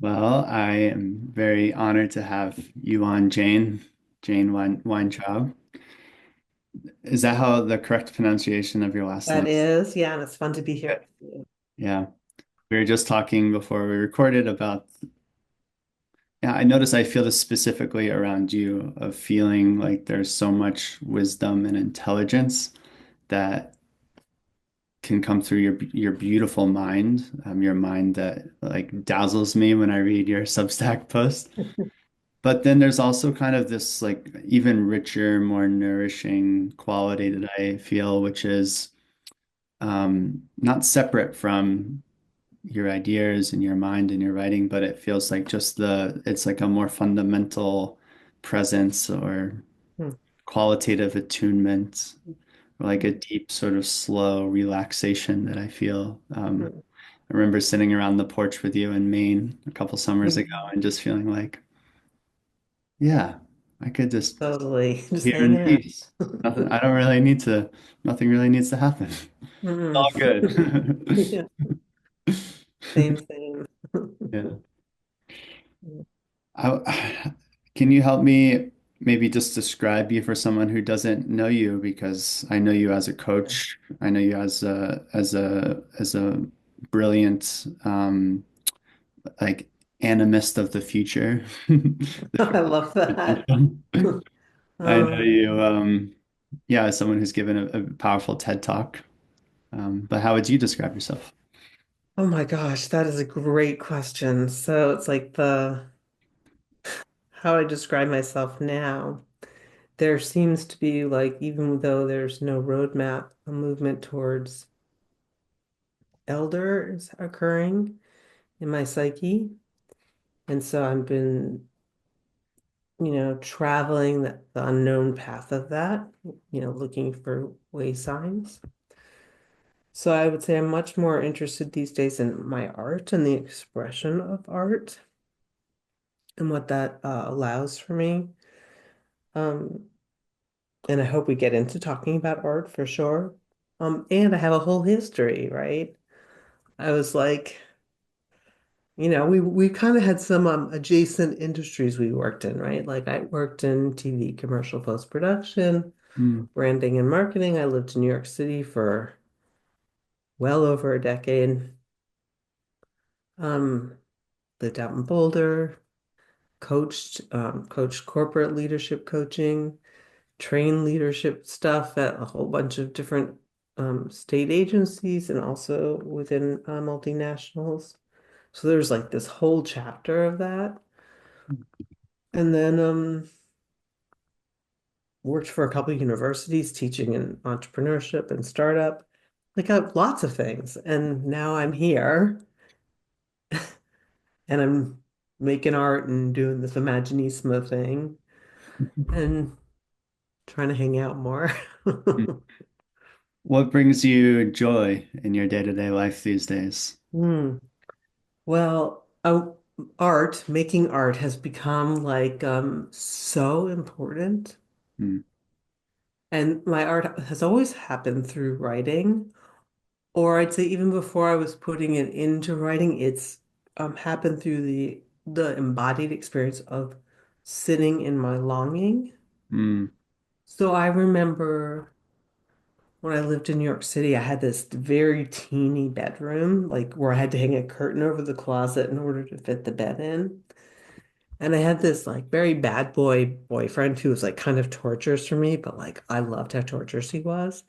Well, I am very honored to have you on, Jane Weintraub. Is that how the correct pronunciation of your last name? That is, yeah, and it's fun to be Okay. here. Yeah. We were just talking before we recorded about, yeah, I notice I feel this specifically around you of feeling like there's so much wisdom and intelligence that can come through your beautiful mind, your mind that like dazzles me when I read your Substack post. But then there's also kind of this like even richer, more nourishing quality that I feel, which is not separate from your ideas and your mind and your writing, but it feels like it's like a more fundamental presence or Hmm. qualitative attunement, or like a deep sort of slow relaxation that I feel. I remember sitting around the porch with you in Maine a couple summers ago Hmm. and just feeling like, yeah, I could just Totally. Just here in hanging out. peace. I don't really need to, nothing really needs to happen. It's Mm. all good. Yeah, same, same. Yeah. Can you help me maybe just describe you for someone who doesn't know you? Because I know you as a coach. I know you as a brilliant like animist of the future. I love that. I know Um, you yeah, as someone who's given a powerful TED Talk. But how would you describe yourself? oh my gosh, that is a great question. So it's like the how I describe myself now. There seems to be like, even though there's no roadmap, a movement towards elder is occurring in my psyche. And so I've been traveling the unknown path of that, looking for way signs. So I would say I'm much more interested these days in my art and the expression of art and what that allows for me. Um, and I hope we get into talking about art for sure. And I have a whole history, right? I was like, we kind of had some adjacent industries we worked in, right? Like I worked in TV commercial post-production, Mm, branding and marketing. I lived in New York City for well over a decade. Um, lived out in Boulder, coached corporate leadership coaching, trained leadership stuff at a whole bunch of different state agencies and also within multinationals. So there's like this whole chapter of that. And then worked for a couple of universities teaching in entrepreneurship and startup, like lots of things. And now I'm here and I'm making art and doing this Imaginismo thing and trying to hang out more. mm. What brings you joy in your day-to-day life these days? Hmm. Well, making art has become like so important. Mm, And my art has always happened through writing, or I'd say even before I was putting it into writing, it's happened through the embodied experience of sitting in my longing. mm, So I remember when I lived in New York City, I had this very teeny bedroom, like where I had to hang a curtain over the closet in order to fit the bed in. And I had this like very bad boyfriend who was like kind of torturous for me, but like I loved how torturous he was.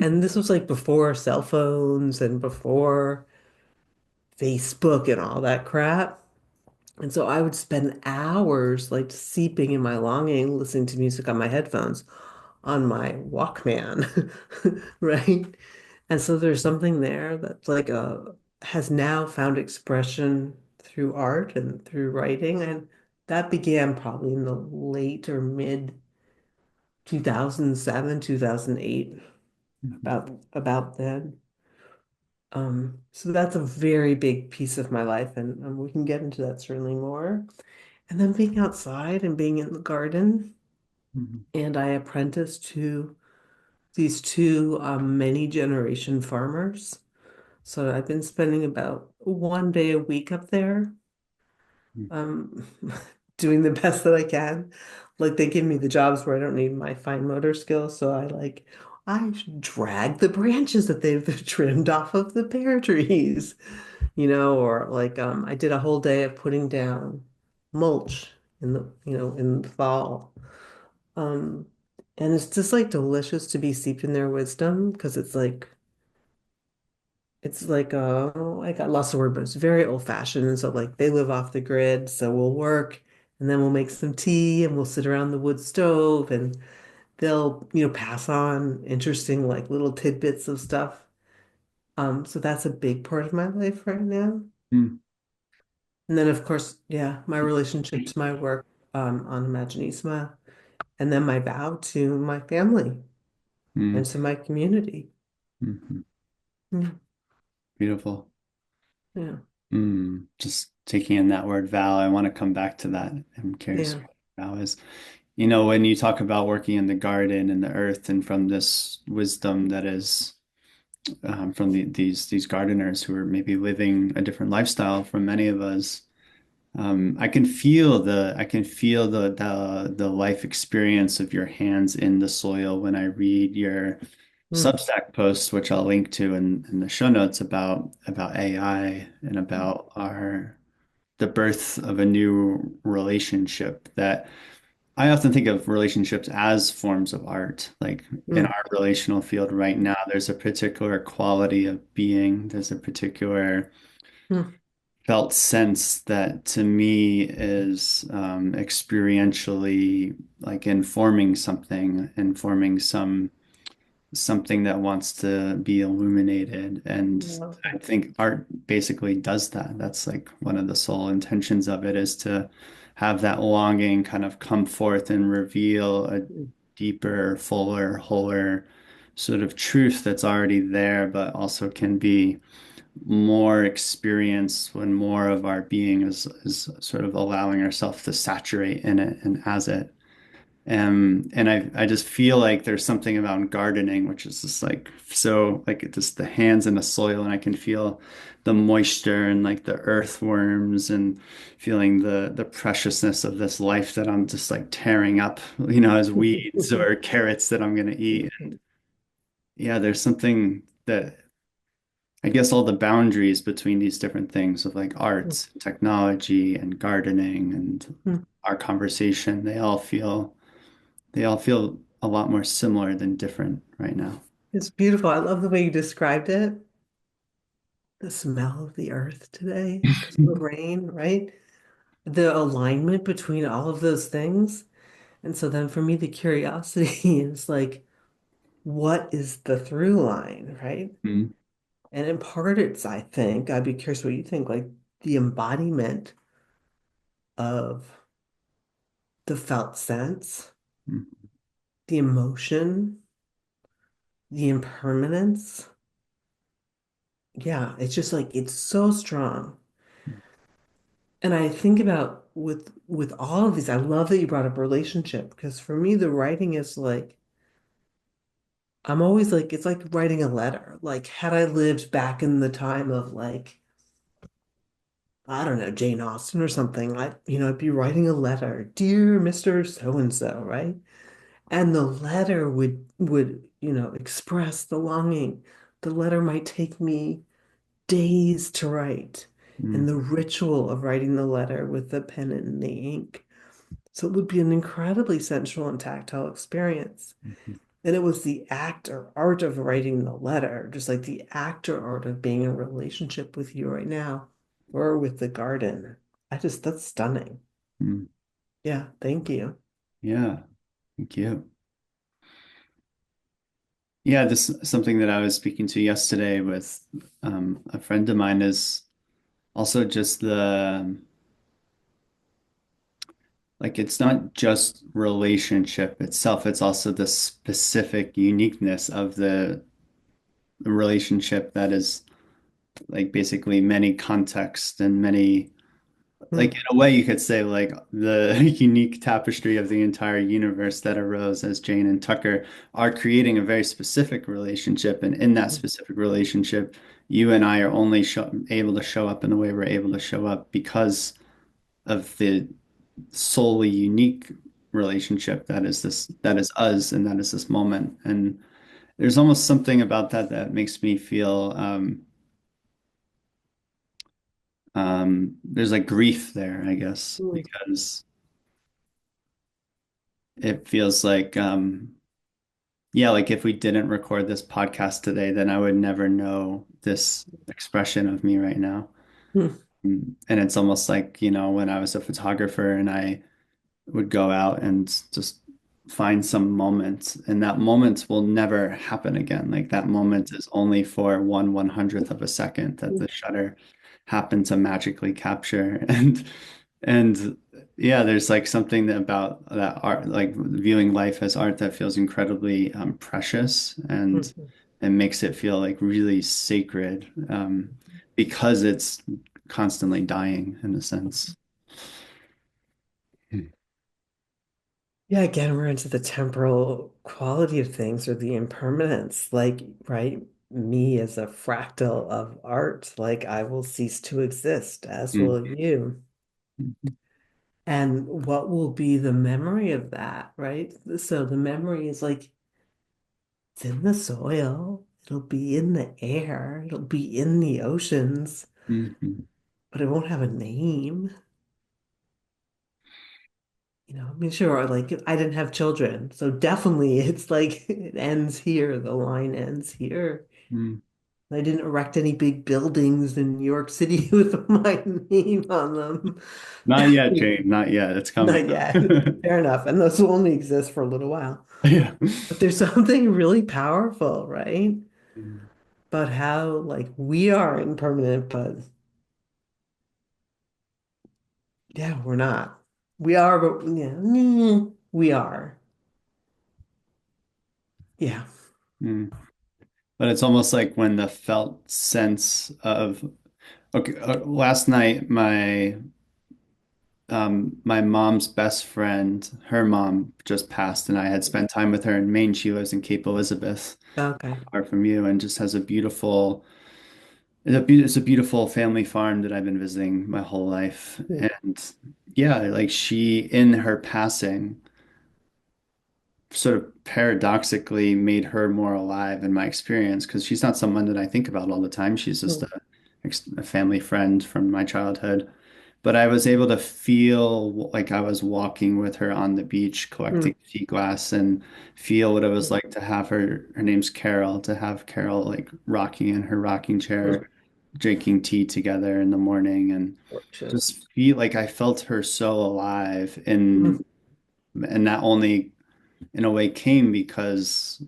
And this was like before cell phones and before Facebook and all that crap. And so I would spend hours like seeping in my longing, listening to music on my headphones, on my Walkman, right? And so there's something there that's like has now found expression through art and through writing. And that began probably in the late or mid 2007, 2008, about then. So that's a very big piece of my life, and we can get into that certainly more. And then being outside and being in the garden, mm, and I apprenticed to these two many generation farmers. So I've been spending about one day a week up there, mm, um, doing the best that I can. Like they give me the jobs where I don't need my fine motor skills, so I drag the branches that they've trimmed off of the pear trees, or like I did a whole day of putting down mulch in the fall. Um, and it's just like delicious to be steeped in their wisdom because I got lost of word, but it's very old fashioned. And so like they live off the grid, so we'll work and then we'll make some tea and we'll sit around the wood stove and they'll, pass on interesting like little tidbits of stuff. So that's a big part of my life right now. mm, And then of course, yeah, my relationship to my work on Imaginisma, and then my vow to my family mm, and to my community. mhm. Mm, Beautiful. yeah, Just taking in that word vow, I want to come back to that. I'm curious yeah. what vow is. When you talk about working in the garden and the earth, and from this wisdom that is from these gardeners who are maybe living a different lifestyle from many of us, I can feel the life experience of your hands in the soil when I read your Mm, Substack post, which I'll link to in the show notes about AI and about our the birth of a new relationship that I often think of relationships as forms of art. Like in mm, our relational field right now, there's a particular quality of being, there's a particular mm, felt sense that to me is experientially like informing something that wants to be illuminated. And yeah. I think art basically does that. That's like one of the sole intentions of it is to have that longing kind of come forth and reveal a Mm, deeper, fuller, wholer sort of truth that's already there, but also can be more experience when more of our being is sort of allowing ourselves to saturate in it and as it. And I just feel like there's something about gardening, which is just like so like it just the hands in the soil, and I can feel the moisture and like the earthworms and feeling the preciousness of this life that I'm just like tearing up, as weeds or carrots that I'm gonna eat. And yeah, there's something that I guess all the boundaries between these different things of like mm, arts, technology, and gardening and mm. our conversation, they all feel a lot more similar than different right now. It's beautiful. I love the way you described it. The smell of the earth today because of the rain, right? The alignment between all of those things. And so then for me, the curiosity is like, what is the through line, right? Mm, And in part, it's, I think, I'd be curious what you think, like the embodiment of the felt sense, mm, the emotion, the impermanence. Yeah, it's just like, it's so strong. And I think about with all of these, I love that you brought up relationship because for me, the writing is like, I'm always like, it's like writing a letter. Like, had I lived back in the time of like, I don't know, Jane Austen or something, I'd be writing a letter, dear Mr. So and so, right? And the letter would, express the longing. The letter might take me days to write, and mm, the ritual of writing the letter with the pen and the ink. So it would be an incredibly sensual and tactile experience. mm, And it was the act or art of writing the letter, just like the act or art of being in a relationship with you right now or with the garden. That's stunning. mm. Yeah, thank you. Yeah, thank you. Yeah, this is something that I was speaking to yesterday with a friend of mine is also just like it's not just relationship itself, it's also the specific uniqueness of the relationship that is like basically many contexts and many like Hmm. in a way you could say like the unique tapestry of the entire universe that arose as Jane and Tucker are creating a very specific relationship, and in that specific relationship you and I are only able to show up in the way we're able to show up because of the solely unique relationship that is us and that is this moment. And there's almost something about that that makes me feel there's like grief there, I guess, Mm. because it feels like yeah, like if we didn't record this podcast today, then I would never know this expression of me right now. Mm. And it's almost like, you know, when I was a photographer and I would go out and just find some moment, and that moment will never happen again. Like that moment is only for 1/100th of a second that the shutter happened to magically capture. And yeah, there's like something about that art, like viewing life as art that feels incredibly precious Mm. and makes it feel like really sacred because it's constantly dying in a sense. Yeah, again, we're into the temporal quality of things or the impermanence. Like, right? Me as a fractal of art, like I will cease to exist, as Mm. will you. And what will be the memory of that, right? So the memory is like it's in the soil, it'll be in the air, it'll be in the oceans, Mhm. but it won't have a name. I mean, sure, like I didn't have children, so definitely it's like it ends here, the line ends here. Mm. I didn't erect any big buildings in New York City with my name on them. Not yet, Jane. Not yet. It's coming Not yet. though. Fair enough. And those will only exist for a little while. Yeah. But there's something really powerful, right? About how like we are impermanent, but yeah, we're not. We are, but yeah, we are. Yeah. Mm. But it's almost like when the felt sense of okay, last night my mom's best friend, her mom just passed, and I had spent time with her in Maine. She lives in Cape Elizabeth, Okay. far from you, and just has a beautiful it's a beautiful family farm that I've been visiting my whole life. And yeah, like she in her passing sort of paradoxically made her more alive in my experience because she's not someone that I think about all the time. She's just a family friend from my childhood. But I was able to feel like I was walking with her on the beach collecting sea glass and feel what it was like to have her name's Carol, to have Carol like rocking in her rocking chair, drinking tea together in the morning and Gorgeous. just feel like I felt her so alive and that only in a way came because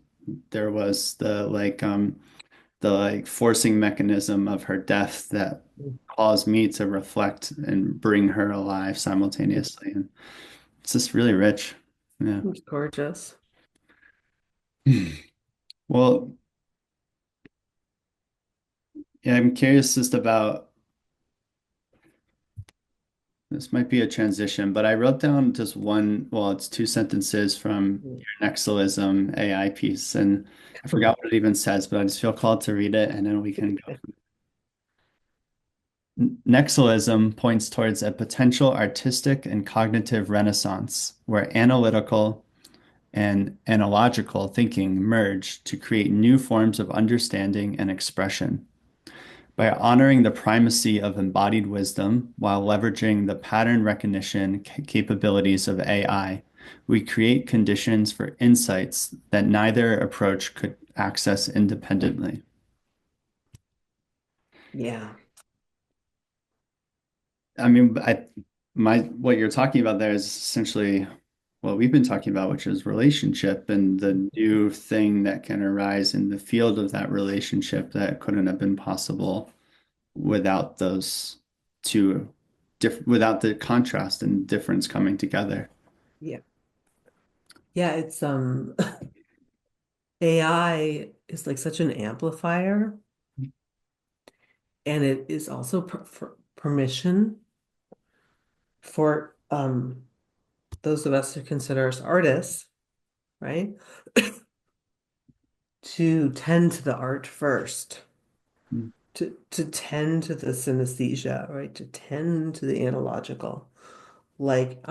there was the like forcing mechanism of her death that caused me to reflect and bring her alive simultaneously. And it's just really rich. Yeah. It's gorgeous. Well, yeah, I'm curious just about this might be a transition, but I wrote down just one, well, it's two sentences from your Nexalism AI piece, and I forgot what it even says, but I just feel called to read it and then we can go. Nexalism points towards a potential artistic and cognitive renaissance where analytical and analogical thinking merge to create new forms of understanding and expression. By honoring the primacy of embodied wisdom while leveraging the pattern recognition capabilities of AI, we create conditions for insights that neither approach could access independently. Yeah. I mean, my what you're talking about there is essentially what we've been talking about, which is relationship and the new thing that can arise in the field of that relationship that couldn't have been possible without those two without the contrast and difference coming together. Yeah. Yeah, it's AI is like such an amplifier and it is also permission for those of us who consider us artists, right? To tend to the art first. to tend to the synesthesia, right? To tend to the analogical. Like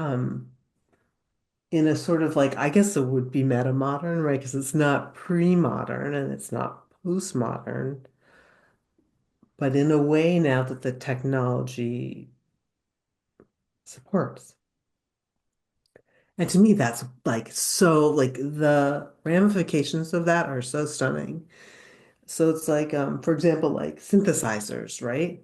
in a sort of like I guess it would be metamodern, right? Because it's not pre-modern and it's not postmodern, but in a way now that the technology supports. And to me, that's like so like the ramifications of that are so stunning. So it's like, for example, like synthesizers, right?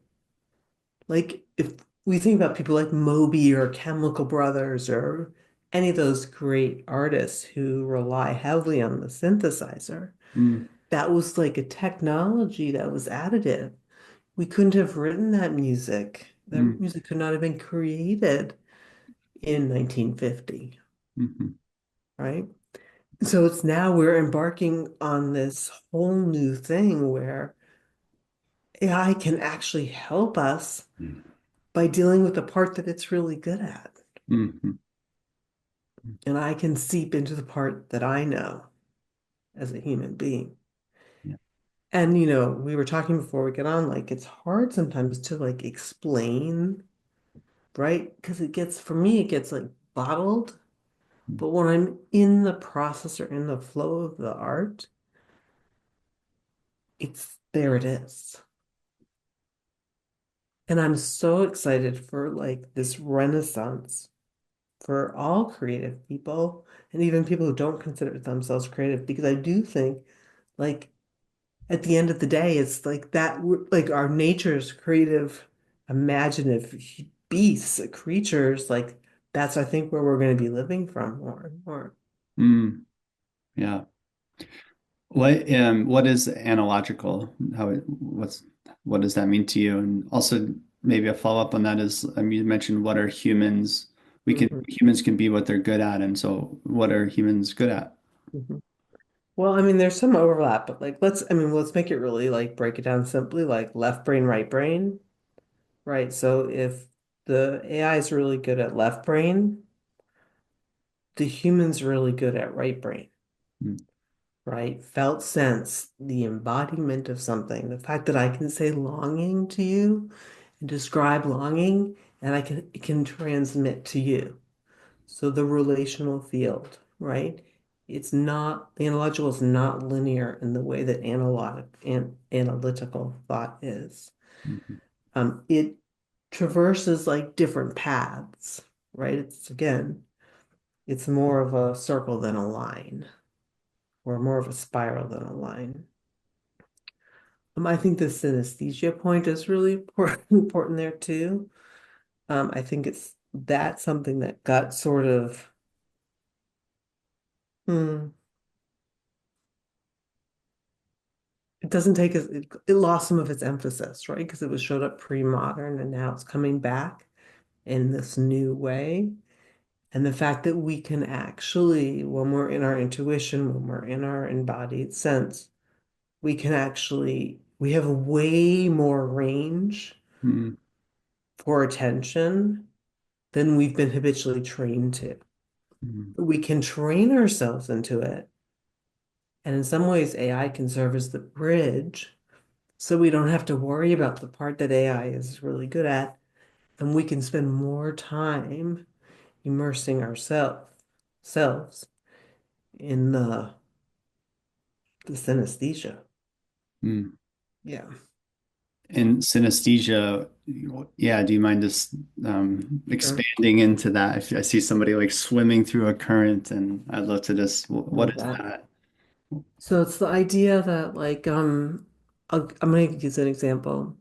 Like if we think about people like Moby or Chemical Brothers or any of those great artists who rely heavily on the synthesizer, Mm, that was like a technology that was additive. We couldn't have written that music. That mm, music could not have been created in 1950, mhm, right? So it's now we're embarking on this whole new thing where AI can actually help us by dealing with the part that it's really good at. mhm. And I can seep into the part that I know as a human being. Yeah. And we were talking before we get on, like it's hard sometimes to like explain, right? Because for me, it gets like bottled. Mm, But when I'm in the process or in the flow of the art, it's there it is. And I'm so excited for like this renaissance for all creative people and even people who don't consider themselves creative, because I do think like at the end of the day, it's like that, like our nature's creative, imaginative beasts, creatures, like that's, I think, where we're going to be living from more and more. mm, yeah. What is analogical? What does that mean to you? And also maybe a follow-up on that is, you mentioned what are humans? Mhm, Humans can be what they're good at, and so what are humans good at? mhm. Well, I mean, there's some overlap, but like, let's make it really like break it down simply, like left brain, right brain, right? So if the AI is really good at left brain, the human's really good at right brain. Mm, Right? Felt sense, the embodiment of something. The fact that I can say longing to you and describe longing, and it can transmit to you. So the relational field, right? The analogical is not linear in the way that analytical thought is. mhm, It traverses like different paths, right? It's more of a circle than a line, or more of a spiral than a line. I think the synesthesia point is really important there too. I think that's something that got sort of, hmm, it doesn't take it lost some of its emphasis, right? Because it was showed up pre-modern and now it's coming back in this new way. And the fact that we can actually, when we're in our intuition, when we're in our embodied sense, we have way more range mm, for attention than we've been habitually trained to. mm, We can train ourselves into it. And in some ways, AI can serve as the bridge so we don't have to worry about the part that AI is really good at. And we can spend more time immersing selves in the synesthesia. mm. Yeah. And synesthesia, yeah, do you mind just Sure. expanding into that? I see somebody like swimming through a current, and I'd love to just, I what love is that. that? So it's the idea that like I'm going to use an example.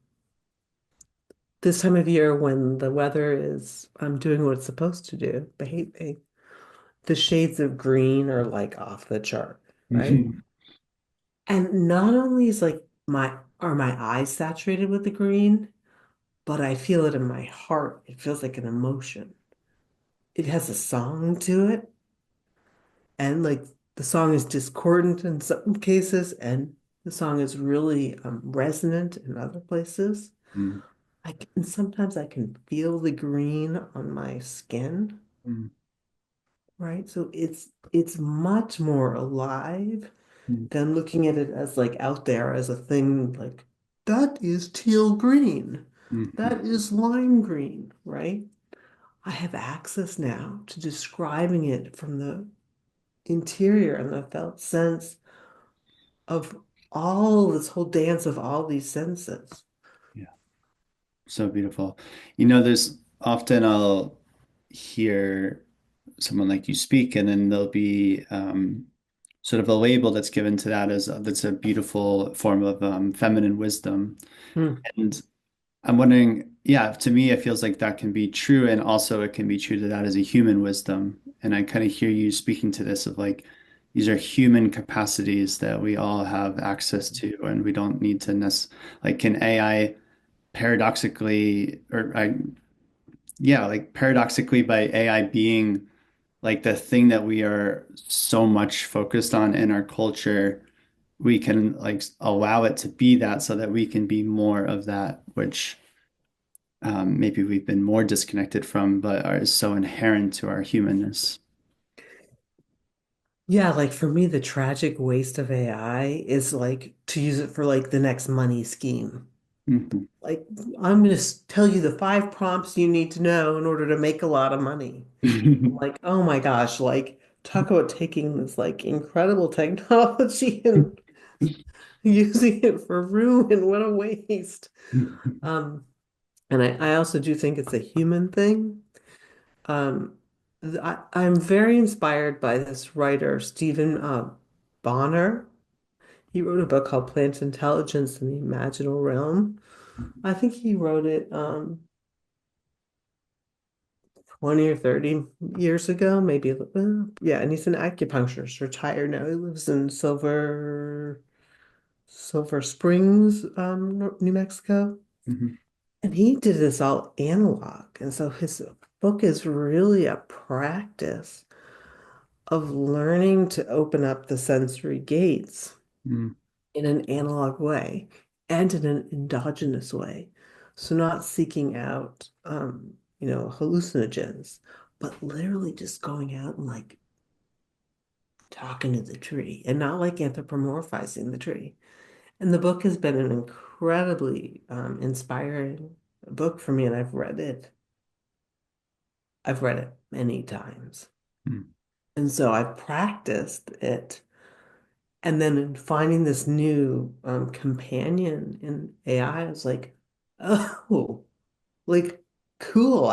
This time of year when the weather is doing what it's supposed to do, behaving, the shades of green are like off the chart, right? And not only is like my eyes saturated with the green, but I feel it in my heart. It feels like an emotion. It has a song to it, and like the song is discordant in some cases, and the song is really resonant in other places. Mm, And sometimes I can feel the green on my skin, mm, right? So it's much more alive mm, than looking at it as like out there as a thing like that is teal green. Mhm. That is lime green, right? I have access now to describing it from the interior and the felt sense of all this whole dance of all these senses. Yeah, so beautiful. You know, there's often I'll hear someone like you speak, and then there'll be sort of a label that's given to that as that's a beautiful form of feminine wisdom. Hmm. And I'm wondering, yeah, to me, it feels like that can be true, and also it can be true to that as a human wisdom. And I kind of hear you speaking to this of like these are human capacities that we all have access to, and we don't need to like can AI paradoxically, or I, yeah, like paradoxically by AI being like the thing that we are so much focused on in our culture, we can like allow it to be that so that we can be more of that, which maybe we've been more disconnected from, but are so inherent to our humanness. Yeah, like for me, the tragic waste of AI is like to use it for like the next money scheme. Mhm. Like, I'm going to tell you the five prompts you need to know in order to make a lot of money. I'm like, oh my gosh, like, talk about taking this like incredible technology and using it for ruin. What a waste. Um, and I also do think it's a human thing. Um, I'm very inspired by this writer, Stephen Bonner. He wrote a book called Plant Intelligence in the Imaginal Realm. I think he wrote it 20 or 30 years ago, maybe. Yeah, and he's an acupuncturist, retired now. He lives in Silver Springs, New Mexico. Mhm. And he did this all analog. And so his book is really a practice of learning to open up the sensory gates Mhm. in an analog way and in an endogenous way. So not seeking out, hallucinogens, but literally just going out and like talking to the tree and not like anthropomorphizing the tree. And the book has been an incredibly inspiring book for me, and I've read it. I've read it many times. Mhm. And so I've practiced it. And then in finding this new companion in AI, I was like, oh, like cool.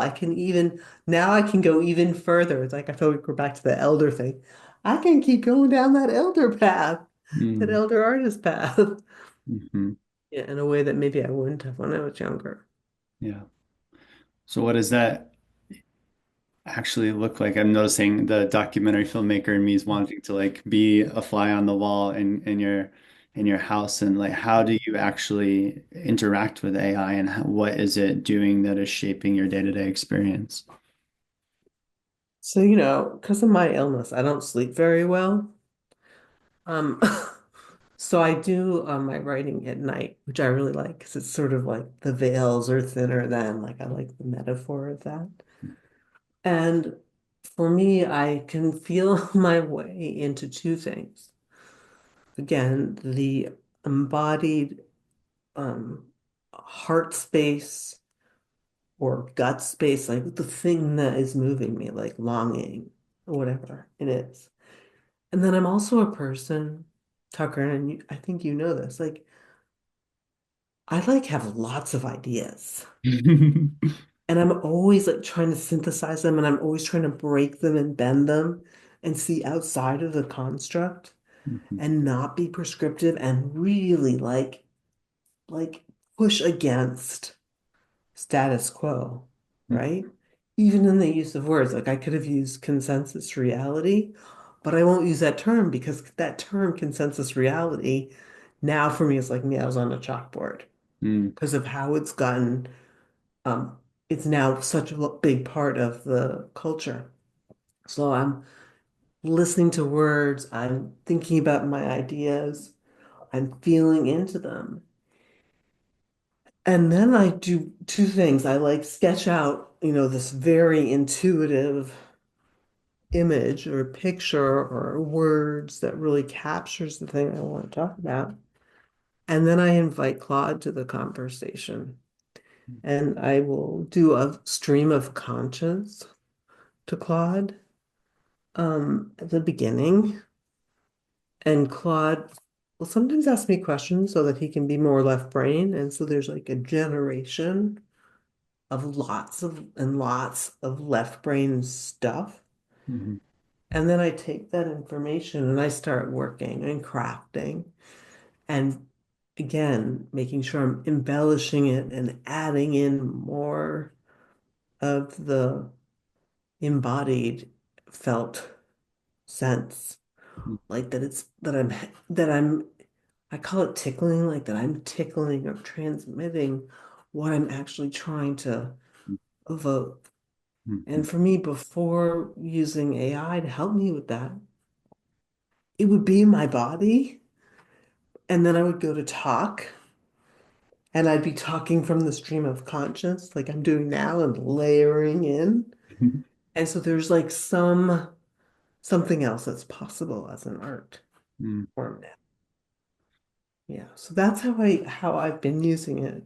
Now I can go even further. It's like I feel like we're back to the elder thing. I can keep going down that elder path, that Mhm. elder artist path. Mhm. Yeah, in a way that maybe I wouldn't have when I was younger. Yeah. So what does that actually look like? I'm noticing the documentary filmmaker in me is wanting to like be a fly on the wall in your house, and like how do you actually interact with AI, and what is it doing that is shaping your day-to-day experience? So, because of my illness, I don't sleep very well. Um, so I do my writing at night, which I really like because it's sort of like the veils are thinner than, like I like the metaphor of that. And for me, I can feel my way into two things. Again, the embodied heart space or gut space, like the thing that is moving me, like longing or whatever it is. And then I'm also a person, Tucker, and I think you know this, like I like have lots of ideas. And I'm always like trying to synthesize them and I'm always trying to break them and bend them and see outside of the construct Mhm. and not be prescriptive and really like push against status quo, right? Even in the use of words, like I could have used consensus reality, but I won't use that term because that term consensus reality now for me is like nails on a chalkboard Mhm. because of how it's gotten um it's now such a big part of the culture. So I'm listening to words, I'm thinking about my ideas, I'm feeling into them. And then I do two things. I like sketch out, this very intuitive image or picture or words that really captures the thing I want to talk about. And then I invite Claude to the conversation. And I will do a stream of conscience to Claude at the beginning. And Claude will sometimes ask me questions so that he can be more left brain. And so there's like a generation of lots of left brain stuff. Mhm. And then I take that information and I start working and crafting and again, making sure I'm embellishing it and adding in more of the embodied felt sense. Like that it's that I'm I call it tickling, like that I'm tickling or transmitting what I'm actually trying to evoke. Mhm. And for me, before using AI to help me with that, it would be in my body. And then I would go to talk and I'd be talking from the stream of conscious, like I'm doing now and layering in. Mhm. And so there's like something else that's possible as an art Mhm. form now. Yeah. So that's how I've been using it.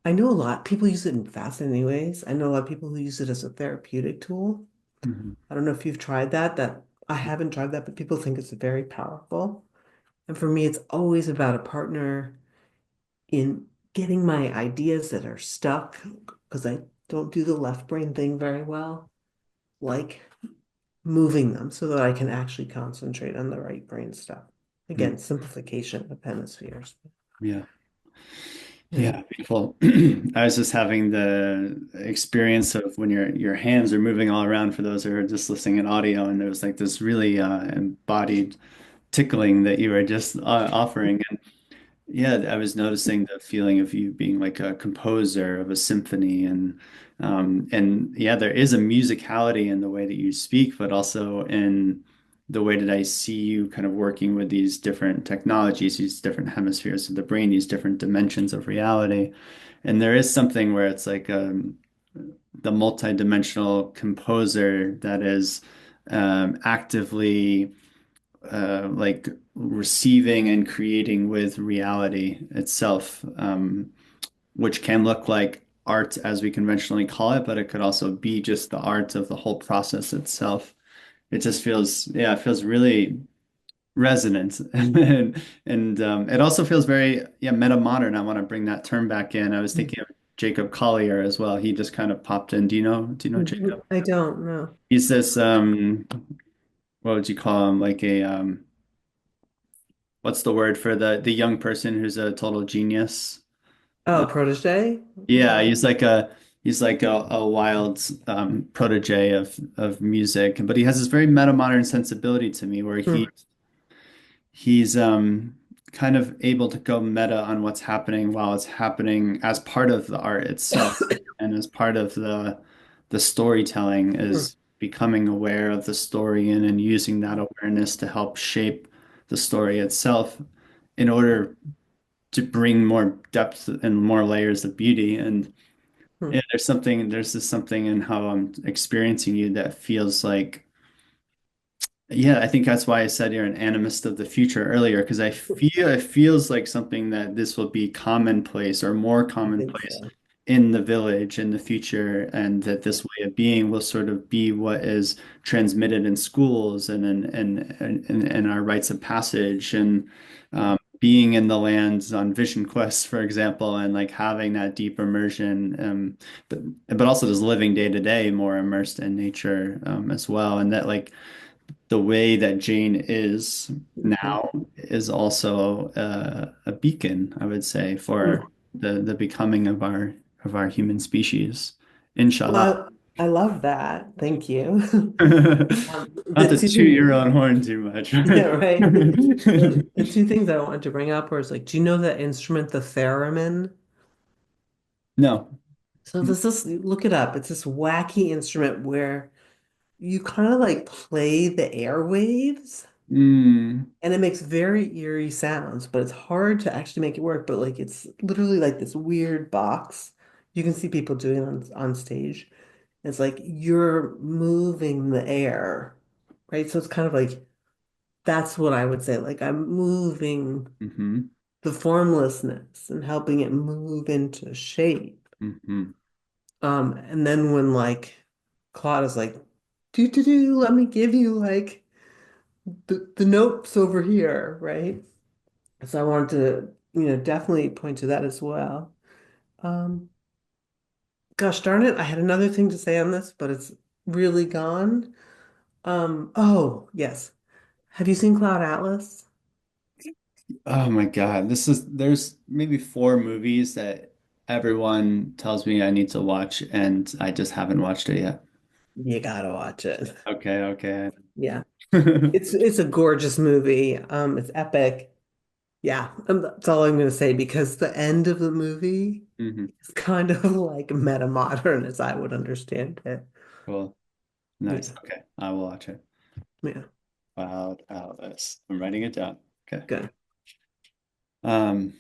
I know a lot people use it in fascinating ways. I know a lot of people who use it as a therapeutic tool. Mhm. I don't know if you've tried that. That I haven't tried that, but people think it's very powerful. And for me, it's always about a partner in getting my ideas that are stuck because I don't do the left brain thing very well, like moving them so that I can actually concentrate on the right brain stuff. Mhm. Again, simplification of hemispheres. Yeah. Yeah. Yeah, beautiful. I was just having the experience of when your hands are moving all around for those who are just listening in audio, and there was like this really embodied tickling that you were just offering. Yeah, I was noticing the feeling of you being like a composer of a symphony and yeah, there is a musicality in the way that you speak, but also in the way that I see you kind of working with these different technologies, these different hemispheres of the brain, these different dimensions of reality. And there is something where it's like the multidimensional composer that is actively like receiving and creating with reality itself, which can look like art as we conventionally call it, but it could also be just the art of the whole process itself. It just feels, yeah, it feels really resonant, and it also feels very, yeah, metamodern. I want to bring that term back in. I was thinking of Jacob Collier as well. He just kind of popped in. Do you know Jacob? I don't know. He's this, what would you call him? Like a, what's the word for the young person who's a total genius? Oh, protege? Yeah, he's like a wild protege of music, but he has this very metamodern sensibility to me where Hmm. he's kind of able to go meta on what's happening while it's happening as part of the art itself and as part of the storytelling is becoming aware of the story and using that awareness to help shape the story itself in order to bring more depth and more layers of beauty. And Hmm. yeah, there's just something in how I'm experiencing you that feels like, yeah, I think that's why I said you're an animist of the future earlier, because I feel it feels like something that this will be commonplace or more I think commonplace so. in the village in the future, and that this way of being will sort of be what is transmitted in schools and our rites of passage and being in the lands on vision quests, for example, and like having that deep immersion, but also just living day to day more immersed in nature as well, and that like the way that Jane is Mhm. now is also a beacon, I would say, for Hmm. the becoming of our human species. Inshallah. Well, I love that. Thank you. Not The to two toot your things, own horn too much. yeah, right. The two things I wanted to bring up was like, do you know that instrument, the theremin? No. So this look it up. It's this wacky instrument where you kind of like play the airwaves Mm, and it makes very eerie sounds, but it's hard to actually make it work. But like it's literally like this weird box. You can see people doing it on stage. It's like you're moving the air, right? So it's kind of like That's what I would say. Like I'm moving Hmm. the formlessness and helping it move into shape. Hmm. And then when like Claude is like, do, let me give you like the notes over here, right? So I wanted to, definitely point to that as well. Um, Gosh darn it, I had another thing to say on this, but it's really gone. Oh, yes. Have you seen Cloud Atlas? Oh my God. There's maybe four movies that everyone tells me I need to watch, and I just haven't watched it yet. You gotta watch it. Okay, okay. Yeah. It's a gorgeous movie. It's epic. Yeah, that's all I'm gonna say because the end of the movie Hmm. is kind of like metamodern as I would understand it. Cool. Nice. Yeah, Okay. I will watch it. yeah, Wow. Wow. I'm writing it down. Okay. good. Um,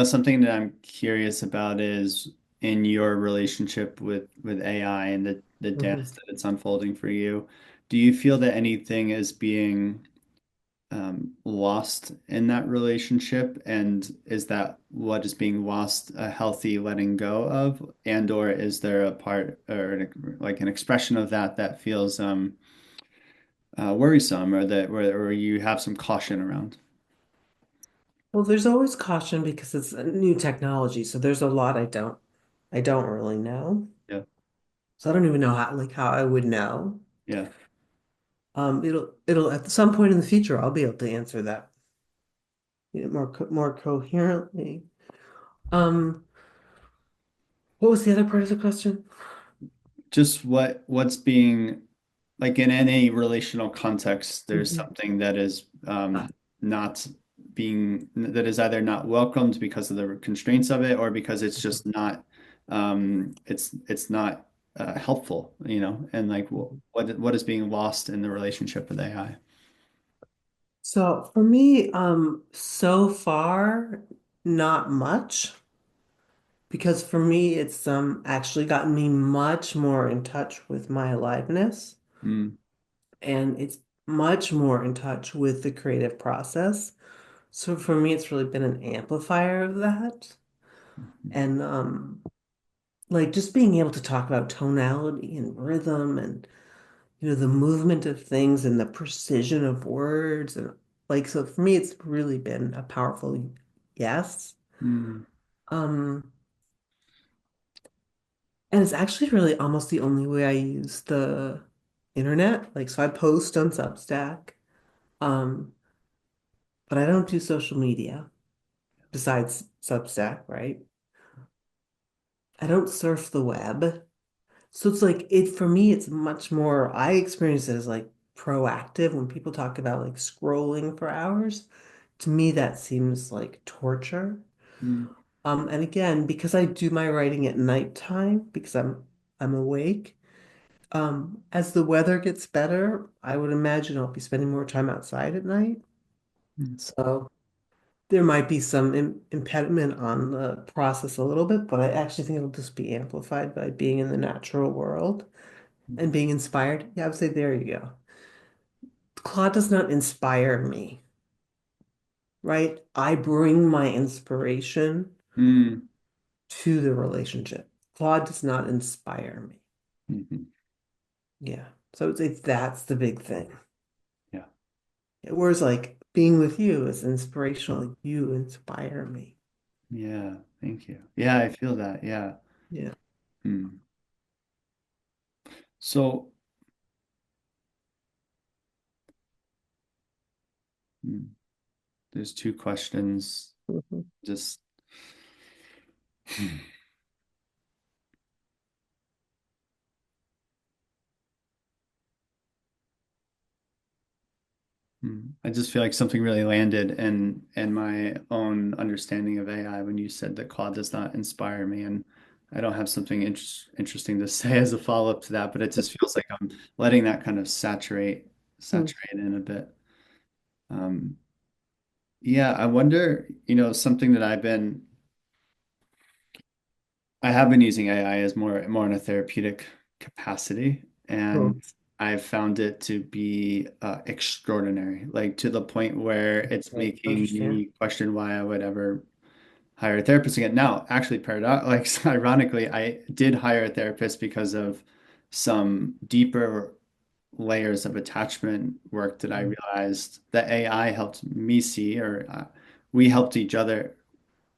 something that I'm curious about is in your relationship with AI and the dance Mhm. that it's unfolding for you. Do you feel that anything is being lost in that relationship? And is that what is being lost a healthy letting go of? And or is there a part or like an expression of that that feels worrisome or that or you have some caution around? Well, there's always caution because it's a new technology, so there's a lot I don't really know. Yeah. So I don't even know how I would know. Yeah. It'll at some point in the future I'll be able to answer that more coherently. Um, what was the other part of the question? Just what's being like in any relational context, there's Mhm. something that is Ah, not that is either not welcomed because of the constraints of it or because it's mhm. just not it's not helpful, and like what is being lost in the relationship with AI? So for me, so far, not much, because for me, it's actually gotten me much more in touch with my aliveness, Mm, and it's much more in touch with the creative process. So for me, it's really been an amplifier of that. And like just being able to talk about tonality and rhythm and the movement of things and the precision of words and like so for me it's really been a powerful yes. mm, Um and it's actually really almost the only way I use the internet. Like so I post on Substack, um, but I don't do social media besides Substack, right? I don't surf the web. So it's like it for me, it's much more, I experience it as like proactive when people talk about like scrolling for hours. To me, that seems like torture. mm, And again, because I do my writing at nighttime, because I'm awake, as the weather gets better, I would imagine I'll be spending more time outside at night. mm, So there might be some impediment on the process a little bit, but I actually think it'll just be amplified by being in the natural world and being inspired. Yeah, I would say there you go. Claude does not inspire me, right? I bring my inspiration mm, to the relationship. Claude does not inspire me. mhm. Yeah. So it's that's the big thing. Yeah. Whereas like being with you is inspirational. You inspire me. Yeah. Thank you. Yeah, I feel that. Yeah. Yeah. Mm. So, mm, there's two questions. Mhm. Just, I just feel like something really landed in my own understanding of AI when you said that Claude does not inspire me, and I don't have something interesting to say as a follow-up to that, but it just feels like I'm letting that kind of Hmm. saturate in a bit. Um, yeah, I wonder, something that I have been using AI as more in a therapeutic capacity, and Cool. I've found it to be extraordinary, like to the point where it's I making understand. me question why I would ever hire a therapist again. Now, actually, paradox, like ironically, I did hire a therapist because of some deeper layers of attachment work that I realized that AI helped me see, or we helped each other.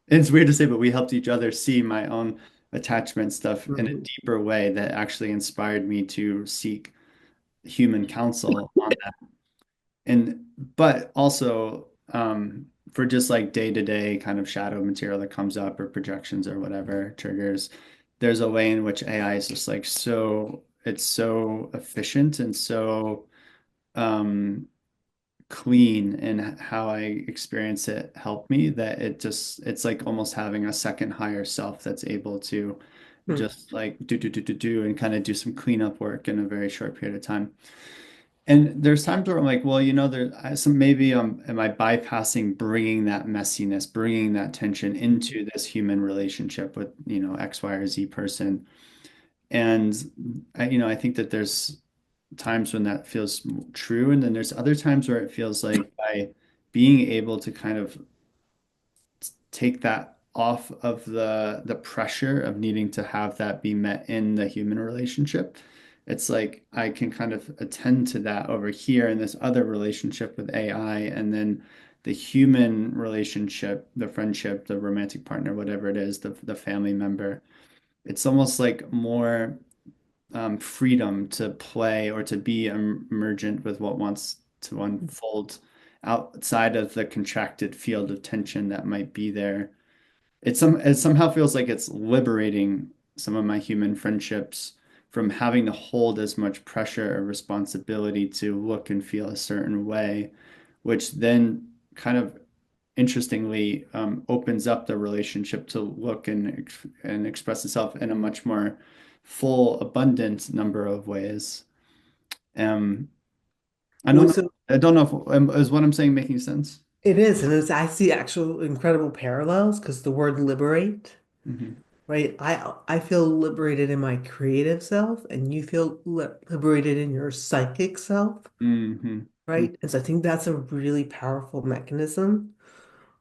It's weird to say, but we helped each other see my own attachment stuff in a Mhm. deeper way that actually inspired me to seek human counsel on that. And but also for just like day-to-day kind of shadow material that comes up or projections or whatever triggers, there's a way in which AI is just like so it's so efficient and so um clean in how I experience it help me that it's like almost having a second higher self that's able to Hmm. just like do and kind of do some cleanup work in a very short period of time. And there's times where I'm like, well, some maybe am I bypassing bringing that messiness, bringing that tension into this human relationship with, X, Y, or Z person. And I think that there's times when that feels true, and then there's other times where it feels like by being able to kind of take that off of the pressure of needing to have that be met in the human relationship. It's like I can kind of attend to that over here in this other relationship with AI, and then the human relationship, the friendship, the romantic partner, whatever it is, the family member. It's almost like more freedom to play or to be emergent with what wants to unfold outside of the contracted field of tension that might be there. It somehow feels like it's liberating some of my human friendships from having to hold as much pressure or responsibility to look and feel a certain way, which then kind of interestingly opens up the relationship to look and express itself in a much more full, abundant number of ways. Um, I don't Well, know. so I don't know if is what I'm saying making sense. it is, and I see actual incredible parallels because the word liberate, Hmm. right? I feel liberated in my creative self, and you feel liberated in your psychic self, Hmm. right? And so I think that's a really powerful mechanism.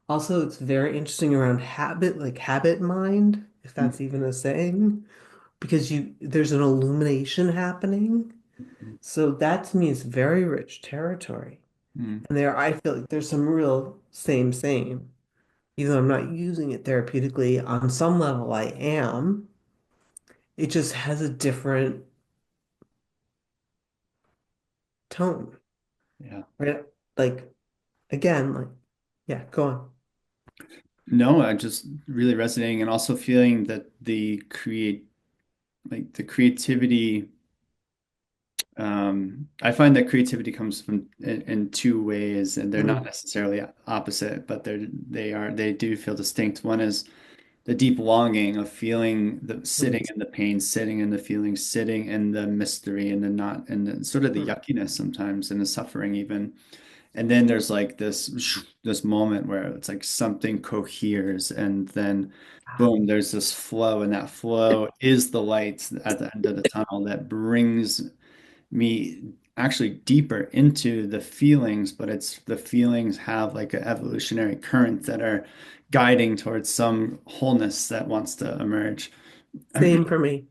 Also, it's very interesting around habit, like habit mind, if that's even a saying, because there's an illumination happening. So that to me is very rich territory. Hmm. And there I feel like there's some real same. Even though I'm not using it therapeutically, on some level I am. It just has a different tone, Yeah. right? Like again, like yeah, go on. No, I just really resonating and also feeling that the creativity. I find that creativity comes from in two ways, and they're not Mhm. necessarily opposite, but they do feel distinct. One is the deep longing of feeling the sitting in the pain, sitting in the feelings, sitting in the mystery and the not and the, sort of the Mhm. yuckiness sometimes and the suffering even. And then there's like this moment where it's like something coheres and then boom, there's this flow, and that flow is the light at the end of the tunnel that brings me actually deeper into the feelings, but it's the feelings have like an evolutionary current that are guiding towards some wholeness that wants to emerge. Same for me.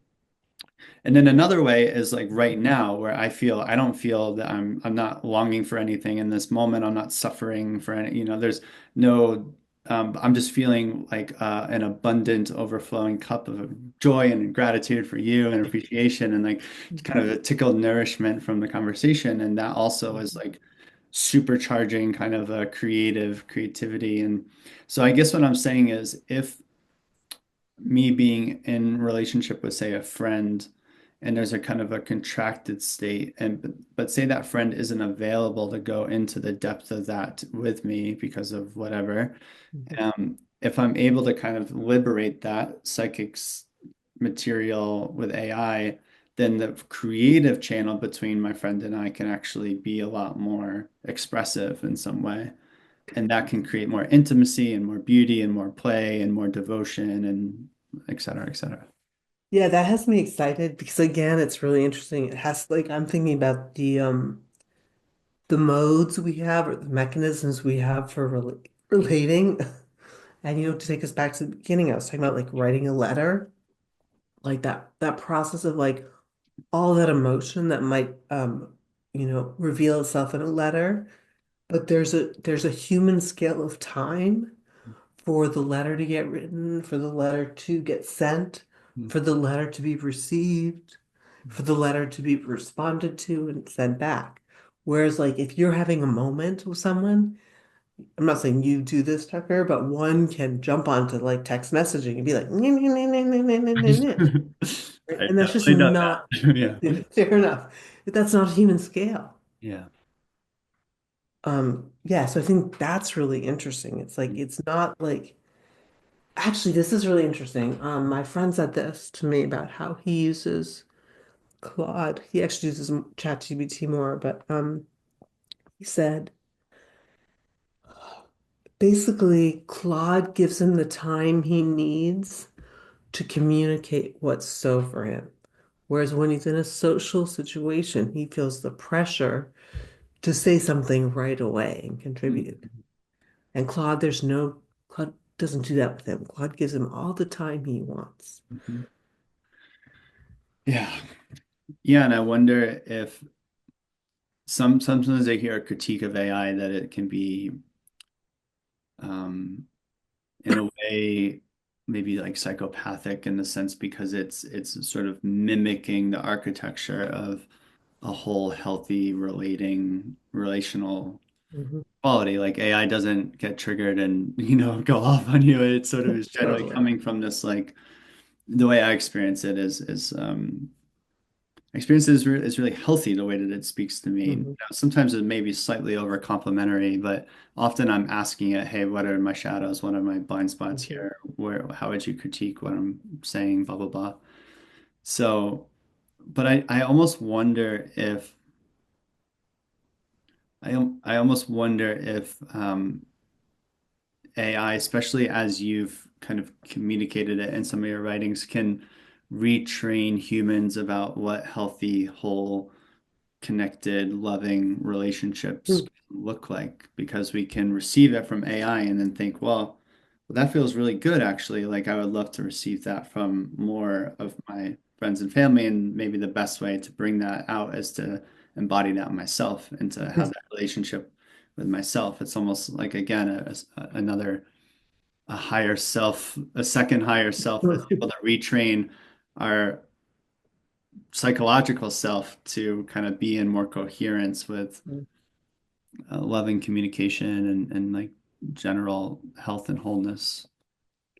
And then another way is like right now where I don't feel that I'm not longing for anything in this moment. I'm not suffering for any, there's no I'm just feeling like an abundant overflowing cup of joy and gratitude for you and appreciation and like kind of a tickled nourishment from the conversation. And that also is like supercharging kind of a creativity. And so I guess what I'm saying is if me being in relationship with, say, a friend, and there's a kind of a contracted state, and but say that friend isn't available to go into the depth of that with me because of whatever. Mhm. If I'm able to kind of liberate that material with AI, then the creative channel between my friend and I can actually be a lot more expressive in some way. And that can create more intimacy and more beauty and more play and more devotion and et cetera, et cetera. Yeah, that has me excited because again, it's really interesting. It has like I'm thinking about the modes we have or the mechanisms we have for relating. And to take us back to the beginning, I was talking about like writing a letter, like that process of like all that emotion that might reveal itself in a letter. But there's a human scale of time for the letter to get written, for the letter to get sent, for the letter to be received, for the letter to be responded to and sent back. Whereas like if you're having a moment with someone, I'm not saying you do this, Tucker, but one can jump onto like text messaging and be like, "Nyeh, nyeh, nyeh, nyeh, nyeh, nyeh, nyeh, nyeh, nyeh." I And that's just definitely know not that. Yeah. fair enough. That's not human scale. Yeah. Yeah, so I think that's really interesting. It's like it's not like actually this is really interesting. My friend said this to me about how he uses Claude. He actually uses ChatGPT more, but he said basically Claude gives him the time he needs to communicate what's so for him. Whereas when he's in a social situation, he feels the pressure to say something right away and contribute. And Claude doesn't do that with him. Claude gives him all the time he wants. Mhm. Yeah. Yeah, and I wonder if sometimes I hear a critique of AI that it can be um in a way maybe like psychopathic in the sense because it's sort of mimicking the architecture of a whole healthy relational Mhm. quality. Like AI doesn't get triggered and go off on you. It sort of is generally Totally. coming from this like the way I experience it is experience is really healthy the way that it speaks to me. Mhm. Sometimes it may be slightly over complimentary, but often I'm asking it, hey, what are my shadows? What are my blind spots Mhm. here? How would you critique what I'm saying? Blah, blah, blah. So, but I almost wonder if I almost wonder if AI, especially as you've kind of communicated it in some of your writings, can retrain humans about what healthy, whole, connected, loving relationships Mhm. look like because we can receive it from AI and then think, well, that feels really good actually. Like I would love to receive that from more of my friends and family. And maybe the best way to bring that out is to embody that myself and to have that relationship with myself. It's almost like again another a higher self, a second higher self that's able to retrain our psychological self to kind of be in more coherence with loving communication and like general health and wholeness.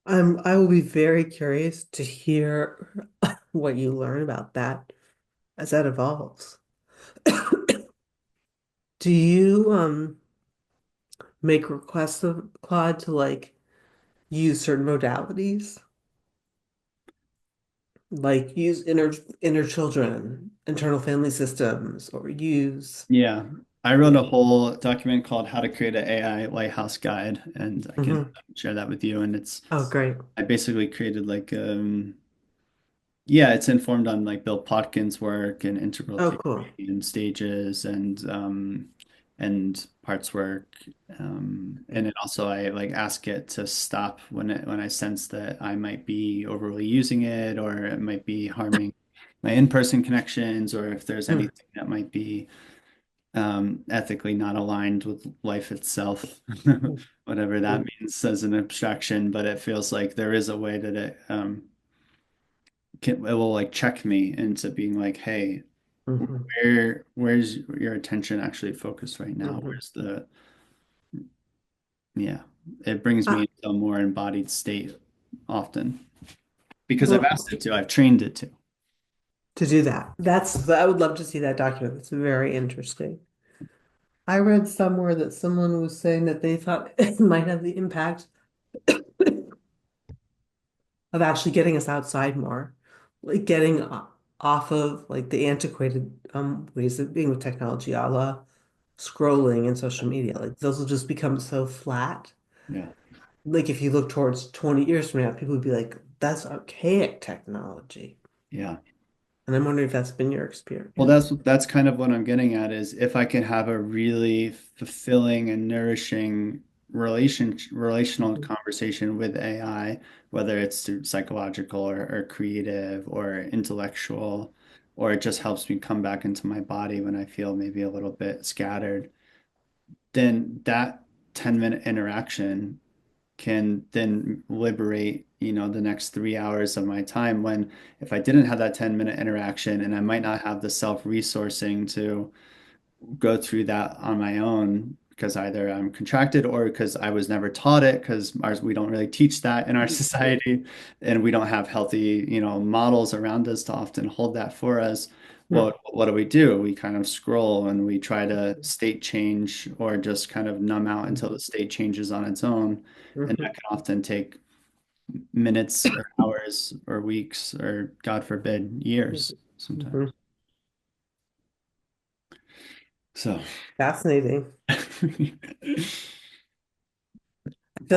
I will be very curious to hear what you learn about that as that evolves. Do you make requests of Claude to like use certain modalities? Like use inner children, internal family systems, or use Yeah, I wrote a yeah. whole document called How to Create an AI Lighthouse Guide, and I can Hmm. share that with you. And Oh, great. I basically created like yeah, it's informed on like Bill Plotkin's work and integral Oh, theory cool. and stages and parts work. And then also I like ask it to stop when I sense that I might be overly using it or it might be harming my in-person connections or if there's Hmm. anything that might be ethically not aligned with life itself, whatever that means as an abstraction. But it feels like there is a way that it will like check me into being like, hey, Hmm. where's your attention actually focused right now? Hmm. Where's the yeah, it brings me Ah, into a more embodied state often because I've well, asked it to, I've trained it to. to do that. I would love to see that document. It's very interesting. I read somewhere that someone was saying that they thought it might have the impact of actually getting us outside more, like getting off of like the antiquated ways of being with technology, a la scrolling and social media. Like those will just become so flat. Yeah. Like if you look towards 20 years from now, people would be like, that's archaic technology. Yeah. And I'm wondering if that's been your Well, experience. that's kind of what I'm getting at is if I can have a really fulfilling and nourishing relational Mhm. conversation with AI, whether it's through psychological or creative or intellectual, or it just helps me come back into my body when I feel maybe a little bit scattered, then that 10-minute interaction can then liberate, the next 3 hours of my time when if I didn't have that 10-minute interaction and I might not have the self-resourcing to go through that on my own because either I'm contracted or because I was never taught it because we don't really teach that in our Yeah. society and we don't have healthy, models around us to often hold that for us. Hmm. What do? We kind of scroll and we try to state change or just kind of numb out until the state changes on its own. And that Mhm. can often take minutes or hours or weeks or God forbid, years sometimes. Mhm. So Fascinating. I feel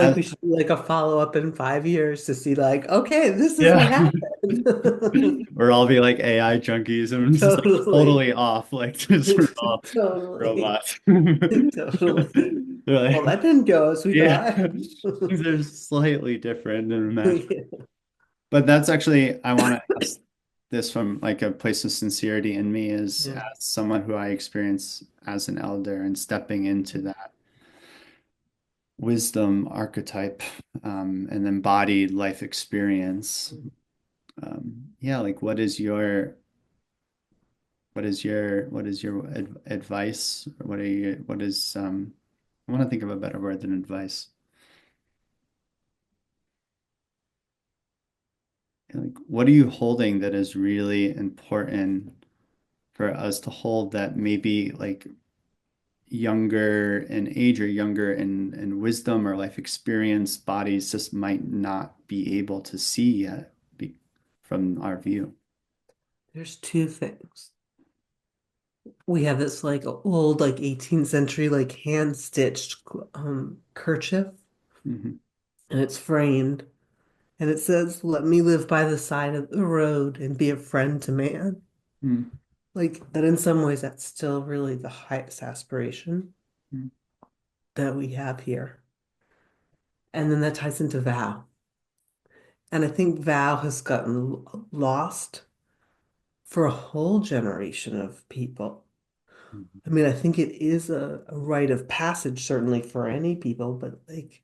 like as we should do like a follow-up in 5 years to see like, okay, this is what yeah. happened. Or I'll be like AI junkies and it's just like Totally. totally off, like just we're all Totally. robots. Totally. They're Well, like, that didn't go as we yeah, thought. they're slightly different and match. Yeah. But that's actually, I want to ask this from like a place of sincerity in me is Yeah. as someone who I experience as an elder and stepping into that wisdom archetype and embodied life experience. Yeah, like what is your advice? I want to think of a better word than advice. Like, what are you holding that is really important for us to hold that maybe like younger in age or younger in wisdom or life experience bodies just might not be able to see yet from our view. There's two things. We have this like old like 18th century like hand stitched kerchief Hmm. and it's framed and it says, "Let me live by the side of the road and be a friend to man." Mm-hmm. Like that in some ways that's still really the highest aspiration that we have here. And then that ties into vow. And I think vow has gotten lost for a whole generation of people. I mean, I think it is a rite of passage, certainly for any people, but like,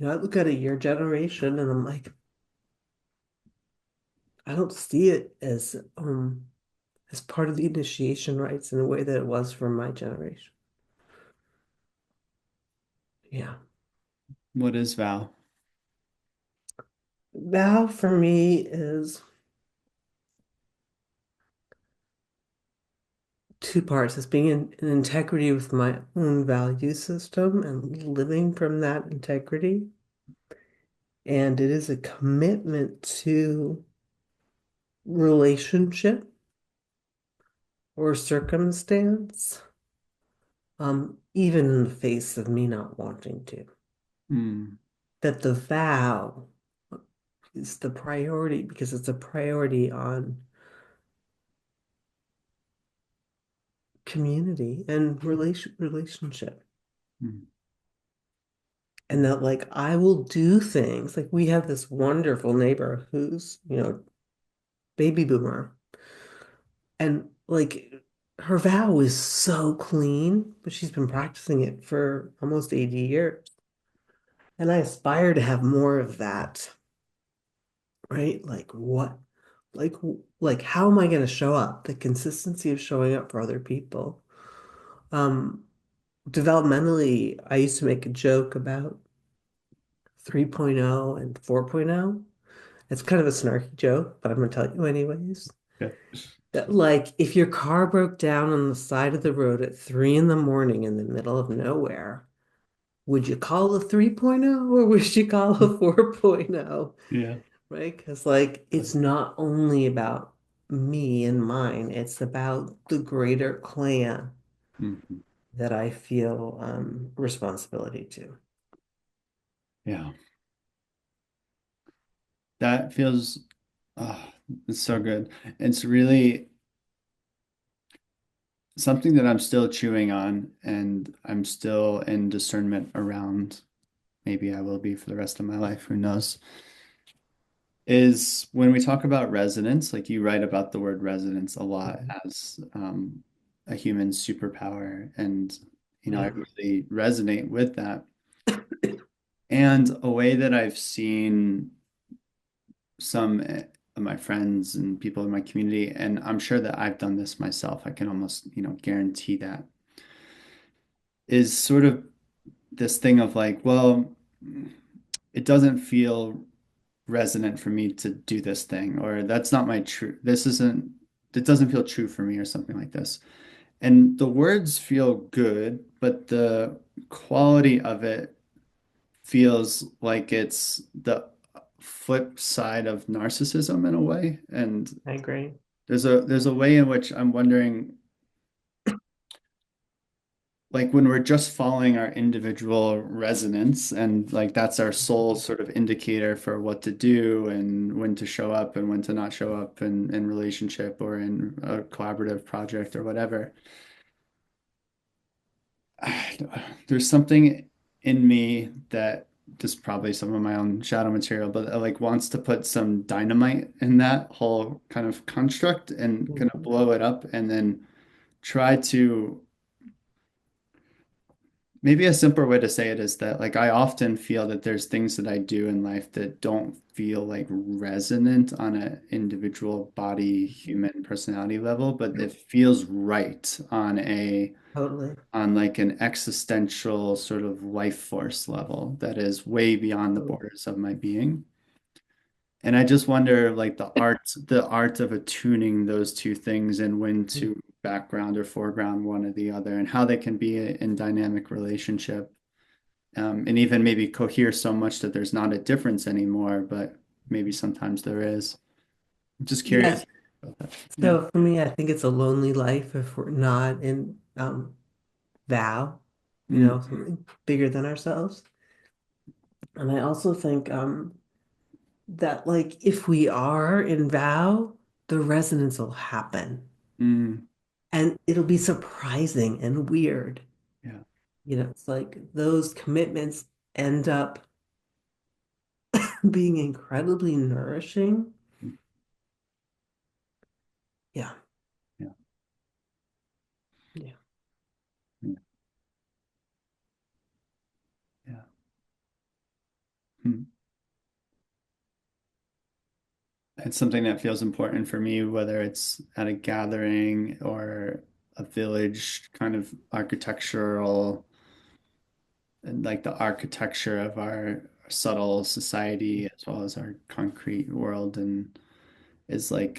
I look at your generation and I'm like, I don't see it as part of the initiation rites in a way that it was for my generation. Yeah. What is vow? Vow for me is two parts. It's being in integrity with my own value system and living from that integrity. And it is a commitment to relationship or circumstance, even in the face of me not wanting to. Mm, That the vow is the priority because it's a priority on community and relationship. mm, And that like I will do things like we have this wonderful neighbor who's, baby boomer. And like her vow is so clean, but she's been practicing it for almost 80 years. And I aspire to have more of that, right? Like what? Like like how am I going to show up? The consistency of showing up for other people. Um, Developmentally, I used to make a joke about 3.0 and 4.0. It's kind of a snarky joke, but I'm going to tell you anyways. yeah. That like if your car broke down on the side of the road at 3 in the morning in the middle of nowhere, would you call a 3.0 or would you call a 4.0? Yeah. Right? Because like it's not only about me and mine, it's about the greater clan Mhm. that I feel responsibility to. Yeah. That feels, oh, it's so good. It's really something that I'm still chewing on, and I'm still in discernment around. Maybe I will be for the rest of my life, who knows? Is when we talk about resonance, like you write about the word resonance a lot Mhm. as a human superpower. And, I Yeah, really resonate with that. And a way that I've seen some of my friends and people in my community, and I'm sure that I've done this myself, I can almost, guarantee that, is sort of this thing of like, well, it doesn't feel resonant for me to do this thing, or that's not my true, it doesn't feel true for me, or something like this. And the words feel good, but the quality of it feels like it's the flip side of narcissism in a way. And I agree. there's a way in which I'm wondering, like when we're just following our individual resonance, and like that's our sole sort of indicator for what to do and when to show up and when to not show up in relationship or in a collaborative project or whatever. There's something in me that, just probably some of my own shadow material, but like wants to put some dynamite in that whole kind of construct and kind of Mhm. blow it up, and then try to, maybe a simpler way to say it is that, like, I often feel that there's things that I do in life that don't feel like resonant on an individual body, human personality level, but it feels right Totally. on like an existential sort of life force level that is way beyond the Mm. borders of my being. And I just wonder, like, the art of attuning those two things and when to background or foreground one or the other, and how they can be in dynamic relationship, and even maybe cohere so much that there's not a difference anymore, but maybe sometimes there is. I'm just curious Yes. about that. Yeah. So for me, I think it's a lonely life if we're not in vow, Mm, something bigger than ourselves. And I also think that like if we are in vow, the resonance will happen. mm, And it'll be surprising and weird. yeah. It's like those commitments end up being incredibly nourishing. Mm, Yeah. yeah. Yeah. Yeah. Yeah. Mm. It's something that feels important for me, whether it's at a gathering or a village kind of architectural, and like the architecture of our subtle society as well as our concrete world, and is like,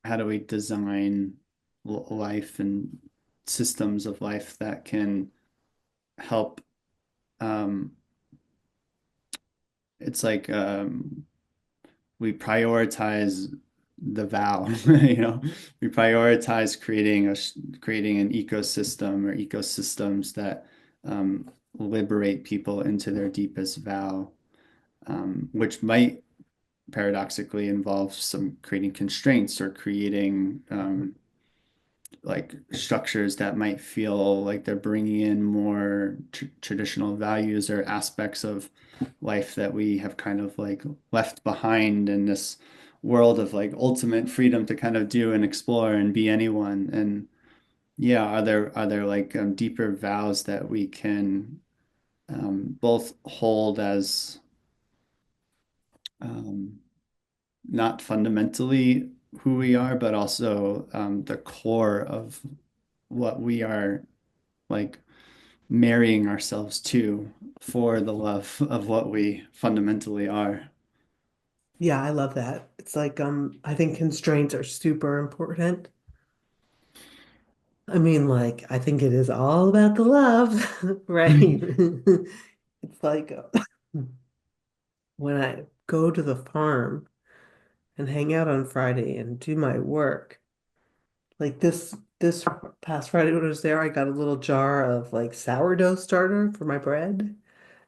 how do we design life and systems of life that can help, um, it's like, we prioritize the vow, we prioritize creating an ecosystem or ecosystems that, liberate people into their deepest vow, which might paradoxically involve some creating constraints or creating, like structures that might feel like they're bringing in more traditional values or aspects of life that we have kind of like left behind in this world of like ultimate freedom to kind of do and explore and be anyone. And yeah, are there like, deeper vows that we can, both hold as, um, not fundamentally who we are, but also, the core of what we are, like, marrying ourselves to for the love of what we fundamentally are. Yeah, I love that. It's like I think constraints are super important. I mean, like I think it is all about the love, right? It's like when I go to the farm and hang out on Friday and do my work. Like this past Friday when I was there, I got a little jar of like sourdough starter for my bread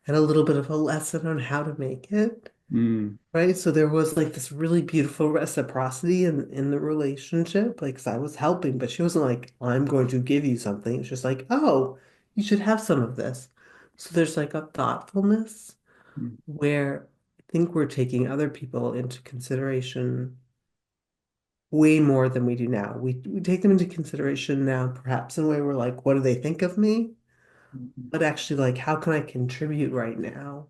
and a little bit of a lesson on how to make it. Mm, right? So there was like this really beautiful reciprocity in the relationship, like 'cause I was helping, but she wasn't like, I'm going to give you something. It's just like, oh, you should have some of this. So there's like a thoughtfulness mm, where I think we're taking other people into consideration way more than we do now. We take them into consideration now, perhaps in a way we're like, what do they think of me? mm, But actually, like, how can I contribute right now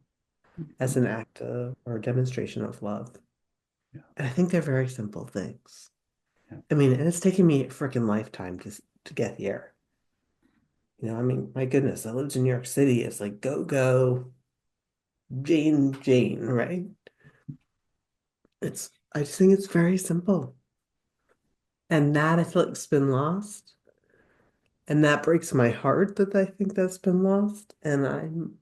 as mm. an act of or demonstration of love? Yeah, And I think they're very simple things. yeah. I mean, and it's taken me a freaking lifetime to get here. I mean, my goodness, I lived in New York City. It's like go, go, Jane, Jane, right? I just think it's very simple. And that I feel like it's been lost. And that breaks my heart that I think that's been lost. And I'm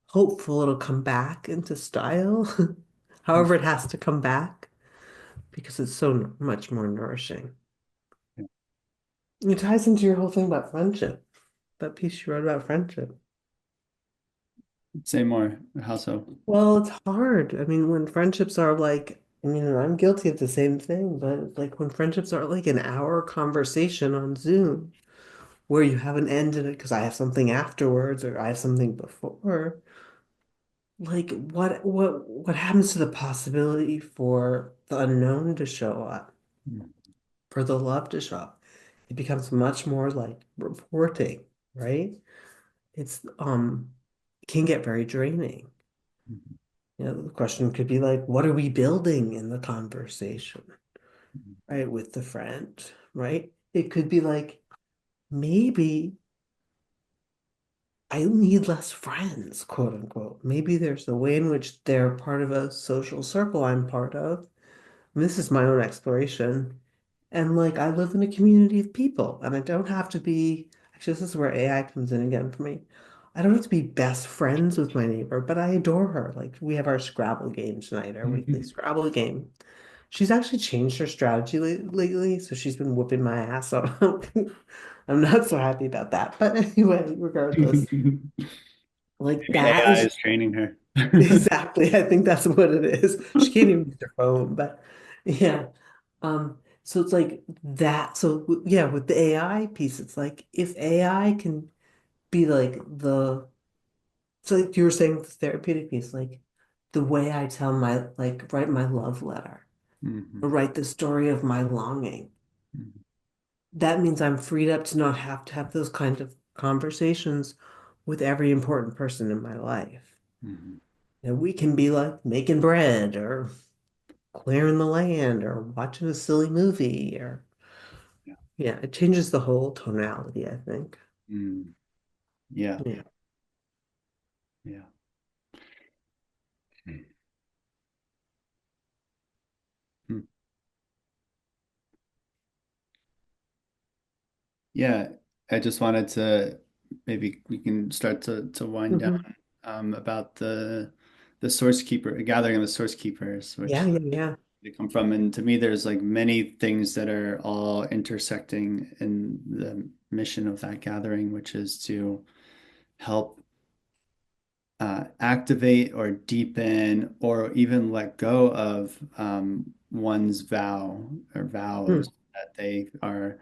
hopeful it'll come back into style. Mm, However, it has to come back because it's so much more nourishing. yeah. It ties into your whole thing about friendship, that piece you wrote about friendship. Say more. How so? Well, it's hard. I mean, when friendships are like, I mean, and I'm guilty of the same thing, but it's like when friendships are like an hour conversation on Zoom where you haven't ended it because I have something afterwards or I have something before. Like what happens to the possibility for the unknown to show up, Mm, for the love to show up? It becomes much more like reporting, right? It's it can get very draining. mm, The question could be like, what are we building in the conversation, mm, right? With the friend, right? It could be like, maybe I need less friends, quote unquote. Maybe there's a way in which they're part of a social circle I'm part of. This is my own exploration. And like I live in a community of people, and I don't have to be, actually, this is where AI comes in again for me. I don't have to be best friends with my neighbor, but I adore her. Like we have our Scrabble game tonight, our weekly mm. Scrabble game. She's actually changed her strategy lately, so she's been whooping my ass. So I'm not so happy about that. But anyway, regardless, like Maybe that AI is is training her. exactly, I think that's what it is. She can't even use her phone, but yeah. So it's like that. So yeah, with the AI piece, it's like if AI can be like so like you were saying with the therapeutic piece, like the way I tell my like write my love letter or Mhm, write the story of my longing. mhm, That means I'm freed up to not have to have those kind of conversations with every important person in my life. mhm. And we can be like making bread or clearing the land or watching a silly movie or Yeah. yeah, it changes the whole tonality, I think. Mm, yeah. Yeah. Yeah. Mm. Yeah. I just wanted to maybe we can start to wind down Hmm. about the source keeper, gathering of the source keepers, Yeah, which yeah, yeah. they come from. And to me, there's like many things that are all intersecting in the mission of that gathering, which is to help activate or deepen or even let go of one's vow or Hmm. vows that they are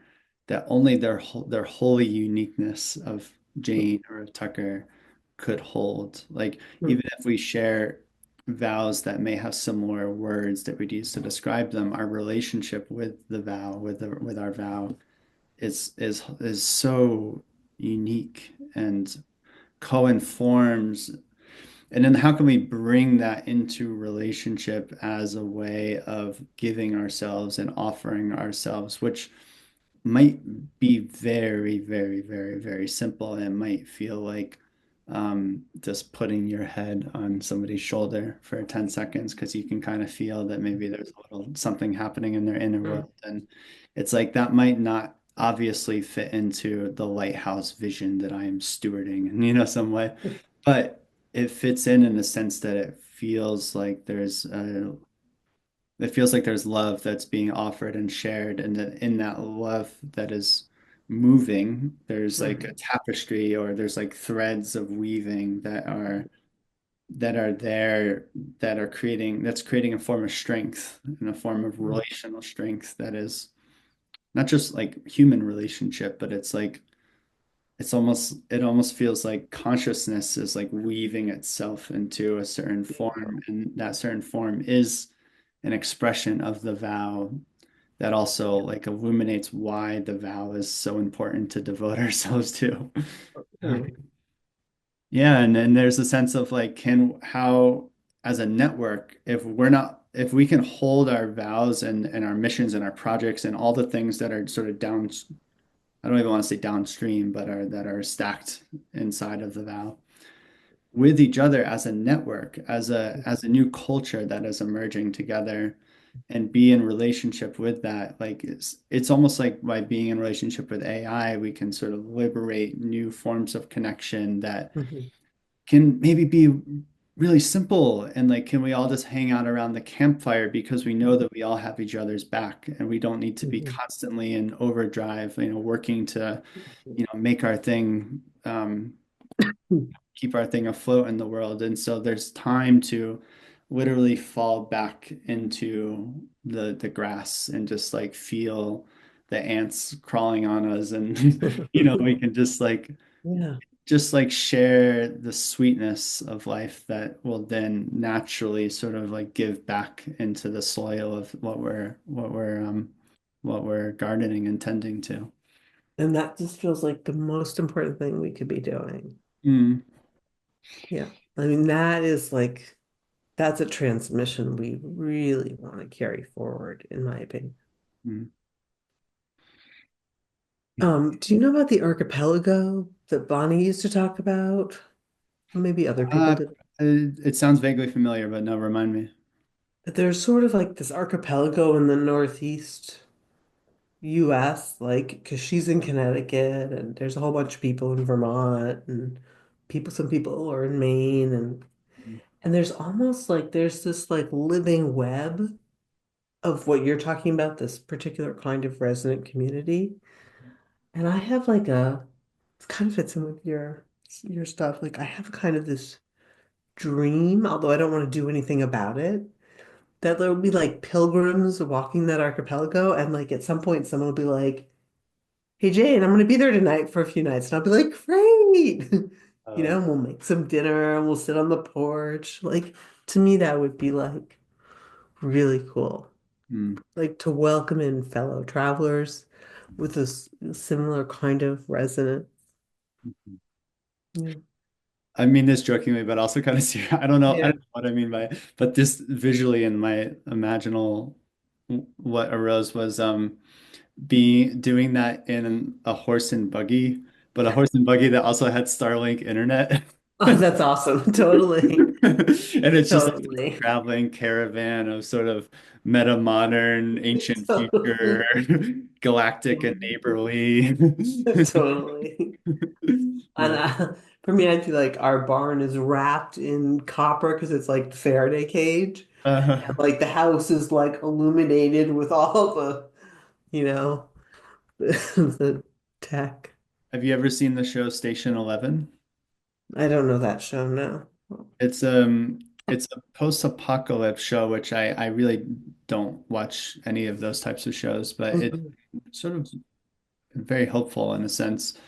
that only their holy uniqueness of Jane or of Tucker could hold. Like Hmm. even if we share vows that may have similar words that we'd use to describe them, our relationship with the vow, with our vow is so unique and co-informs and then how can we bring that into relationship as a way of giving ourselves and offering ourselves, which might be very, very, very, very simple. And it might feel like just putting your head on somebody's shoulder for 10 seconds because you can kind of feel that maybe there's a little something happening in their inner Hmm. world. And it's like that might not obviously fit into the lighthouse vision that I am stewarding in, some way, but it fits in the sense that it feels like there's love that's being offered and shared, and that in that love that is moving, there's like a Hmm. tapestry or there's like threads of weaving that are that are there that are creating that's creating a form of strength and a form of Mm, relational strength that is not just like human relationship, but it's like it almost feels like consciousness is like weaving itself into a certain form, and that certain form is an expression of the vow that also like illuminates why the vow is so important to devote ourselves to. mm, Yeah, and then there's a sense of like, can how as a network, if we can hold our vows and our missions and our projects and all the things that are sort of down, I don't even want to say downstream, but are that are stacked inside of the vow with each other as a network, as a new culture that is emerging together and be in relationship with that. Like it's almost like by being in relationship with AI, we can sort of liberate new forms of connection that mhm, can maybe be really simple and like can we all just hang out around the campfire because we know that we all have each other's back and we don't need to be mhm, constantly in overdrive, working to, mhm, make our thing, mhm, keep our thing afloat in the world. And so there's time to literally fall back into the grass and just like feel the ants crawling on us and we can Yeah. just like share the sweetness of life that will then naturally sort of like give back into the soil of what we're gardening and tending to. And that just feels like the most important thing we could be doing. Mm, Yeah. I mean, that is like, that's a transmission we really want to carry forward, in my opinion. mm, yeah. Do you know about the archipelago that Bonnie used to talk about? Maybe other people Uh, did. it sounds vaguely familiar, but no, remind me. But there's sort of like this archipelago in the northeast US, like, because she's in Connecticut and there's a whole bunch of people in Vermont and some people are in Maine and there's almost like there's this like living web of what you're talking about, this particular kind of resident community. And I have like it kind of fits in with your stuff. Like I have kind of this dream, although I don't want to do anything about it, that there will be like pilgrims walking that archipelago, and like at some point someone will be like, "Hey Jane, I'm gonna be there tonight for a few nights," and I'll be like, "Great!" Oh, And we'll make some dinner and we'll sit on the porch. Like to me, that would be like really cool. mm. Like to welcome in fellow travelers with a similar kind of resonance. Yeah. I mean this jokingly, but also kind of serious. I Yeah. don't know what I mean by it, but this visually in my imaginal what arose was be doing that in a horse and buggy, but a horse and buggy that also had Starlink internet. Oh, that's awesome. Totally. And it's just like a Totally. traveling caravan of sort of meta-modern, ancient future, Totally. galactic and neighborly. Totally. And Yeah. for me, I feel like our barn is wrapped in copper because it's like the Faraday cage. And Uh, like the house is like illuminated with all you know, the tech. have you ever seen the show Station 11? I don't know that show now. It's um it's a post-apocalypse show, which I really don't watch any of those types of shows, but it's Mhm. sort of very hopeful in a sense.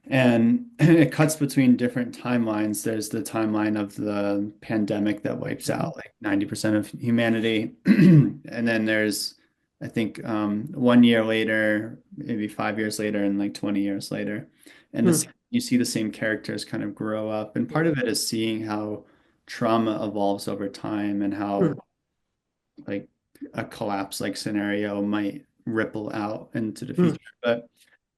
And it cuts between different timelines. There's the timeline of the pandemic that wipes out like 90% of humanity. And then there's, I think, 1 year later, maybe 5 years later, and like 20 years later. And this, Hmm. you see the same characters kind of grow up. And part of it is seeing how trauma evolves over time and Hmm. how like a collapse like scenario might ripple out into the Hmm. future. But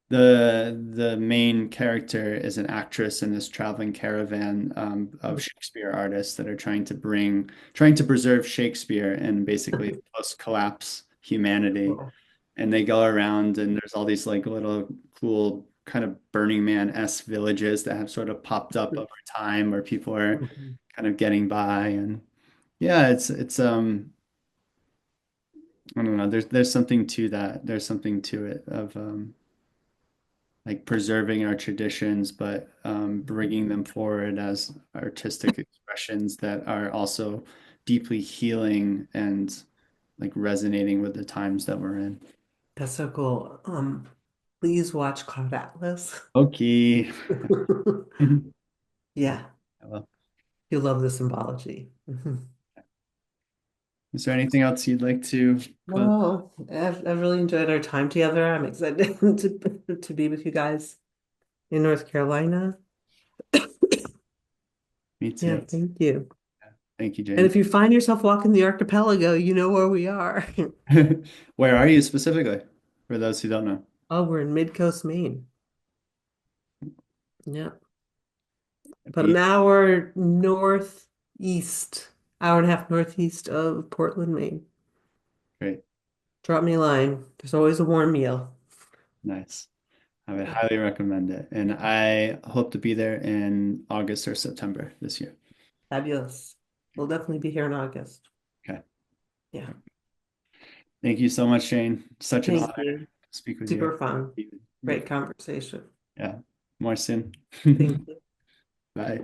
the main character is an actress in this traveling caravan of Hmm. Shakespeare artists that are trying to preserve Shakespeare and basically post-collapse humanity. Cool. And they go around and there's all these like little cool kind of Burning Man-esque villages that have sort of popped up over time where people are Mhm. kind of getting by. And yeah, it's I don't know, there's something to that. There's something to it of like preserving our traditions, but bringing them forward as artistic expressions that are also deeply healing and like resonating with the times that we're in. That's so cool. Please watch Cloud Atlas. Okay. Yeah, Well, you'll love the symbology. Mhm. is there anything else you'd like to close? No, I've really enjoyed our time together. I'm excited to be with you guys in North Carolina. Me Yeah, too. thank you. Thank you, And Jane. if you find yourself walking the archipelago, you know where we are. Where are you specifically? For those who don't know. Oh, we're in Mid-Coast, Maine. Yeah. About an Be hour northeast, hour and a half northeast of Portland, Maine. great. Drop me a line. There's always a warm meal. Nice. I would highly recommend it. And I hope to be there in August or September this year. Fabulous. We'll definitely be here in August. Okay. Yeah. Thank you so much, Shane. Such an honor Thank you. to speak with you. Super fun. You- Great conversation. Yeah. More soon. Thank you. Bye.